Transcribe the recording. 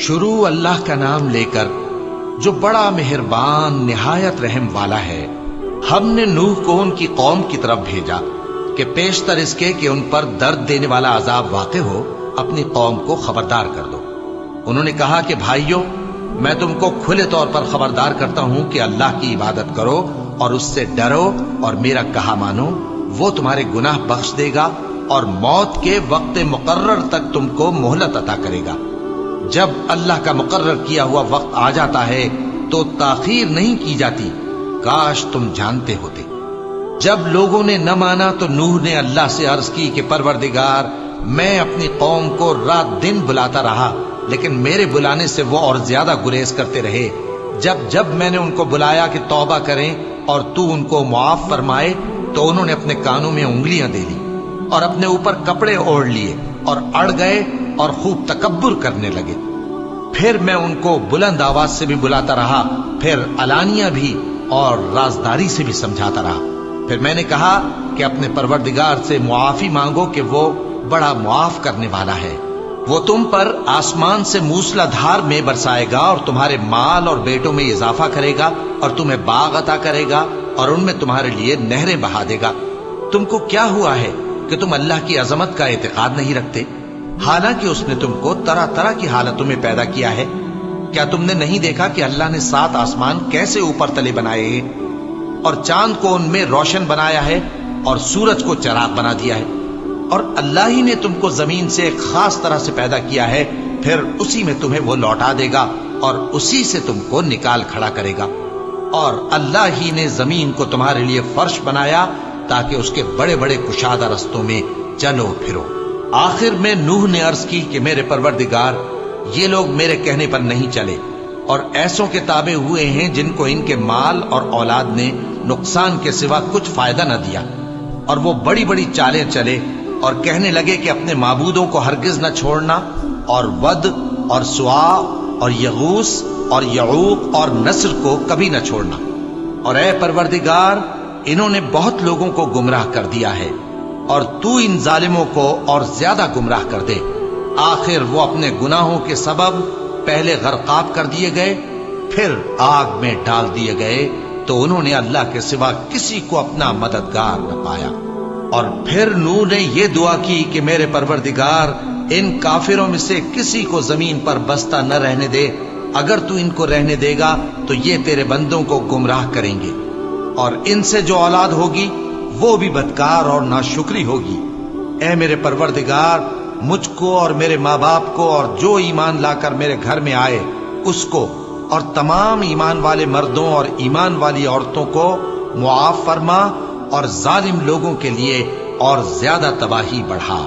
شروع اللہ کا نام لے کر جو بڑا مہربان نہایت رحم والا ہے۔ ہم نے نوح کو ان کی قوم کی طرف بھیجا کہ پیشتر اس کے کہ ان پر درد دینے والا عذاب واقع ہو اپنی قوم کو خبردار کر دو۔ انہوں نے کہا کہ بھائیو، میں تم کو کھلے طور پر خبردار کرتا ہوں کہ اللہ کی عبادت کرو اور اس سے ڈرو اور میرا کہا مانو، وہ تمہارے گناہ بخش دے گا اور موت کے وقت مقرر تک تم کو مہلت عطا کرے گا۔ جب اللہ کا مقرر کیا ہوا وقت آ جاتا ہے تو تاخیر نہیں کی جاتی، کاش تم جانتے ہوتے۔ جب لوگوں نے نہ مانا تو نوح نے اللہ سے عرض کی کہ پروردگار، میں اپنی قوم کو رات دن بلاتا رہا لیکن میرے بلانے سے وہ اور زیادہ گریز کرتے رہے۔ جب میں نے ان کو بلایا کہ توبہ کریں اور تو ان کو معاف فرمائے تو انہوں نے اپنے کانوں میں انگلیاں دے لی اور اپنے اوپر کپڑے اوڑھ لیے اور اڑ گئے اور خوب تکبر کرنے لگے۔ پھر میں ان کو بلند آواز سے بھی بلاتا رہا، پھر علانیہ بھی اور رازداری سے بھی سمجھاتا رہا۔ پھر میں نے کہا کہ اپنے پروردگار سے معافی مانگو کہ وہ بڑا معاف کرنے والا ہے۔ وہ تم پر آسمان سے موسلا دھار میں برسائے گا اور تمہارے مال اور بیٹوں میں اضافہ کرے گا اور تمہیں باغ عطا کرے گا اور ان میں تمہارے لیے نہریں بہا دے گا۔ تم کو کیا ہوا ہے کہ تم اللہ کی عظمت کا اعتقاد نہیں رکھتے، حالانکہ اس نے تم کو طرح طرح کی حالتوں میں پیدا کیا ہے؟ کیا تم نے نہیں دیکھا کہ اللہ نے 7 آسمان کیسے اوپر تلے بنائے ہیں اور چاند کو ان میں روشن بنایا ہے اور سورج کو چراغ بنا دیا ہے؟ اور اللہ ہی نے تم کو زمین سے ایک خاص طرح سے پیدا کیا ہے، پھر اسی میں تمہیں وہ لوٹا دے گا اور اسی سے تم کو نکال کھڑا کرے گا۔ اور اللہ ہی نے زمین کو تمہارے لیے فرش بنایا تاکہ اس کے بڑے بڑے کشادہ رستوں میں چلو پھرو۔ آخر میں نوح نے عرض کی کہ میرے پروردگار، یہ لوگ میرے کہنے پر نہیں چلے اور ایسوں کے تابع ہوئے ہیں جن کو ان کے مال اور اولاد نے نقصان کے سوا کچھ فائدہ نہ دیا، اور وہ بڑی بڑی چالیں چلے اور کہنے لگے کہ اپنے معبودوں کو ہرگز نہ چھوڑنا، اور ود اور سوا اور یغوث اور یعوق اور نصر کو کبھی نہ چھوڑنا۔ اور اے پروردگار، انہوں نے بہت لوگوں کو گمراہ کر دیا ہے، اور تو ان ظالموں کو اور زیادہ گمراہ کر دے۔ آخر وہ اپنے گناہوں کے سبب پہلے غرقاب کر دیے گئے، پھر آگ میں ڈال دیے گئے، تو انہوں نے اللہ کے سوا کسی کو اپنا مددگار نہ پایا۔ اور پھر نوح نے یہ دعا کی کہ میرے پروردگار، ان کافروں میں سے کسی کو زمین پر بستہ نہ رہنے دے، اگر تو ان کو رہنے دے گا تو یہ تیرے بندوں کو گمراہ کریں گے، اور ان سے جو اولاد ہوگی وہ بھی بدکار اور ناشکری ہوگی۔ اے میرے پروردگار، مجھ کو اور میرے ماں باپ کو اور جو ایمان لا کر میرے گھر میں آئے اس کو اور تمام ایمان والے مردوں اور ایمان والی عورتوں کو معاف فرما، اور ظالم لوگوں کے لیے اور زیادہ تباہی بڑھا۔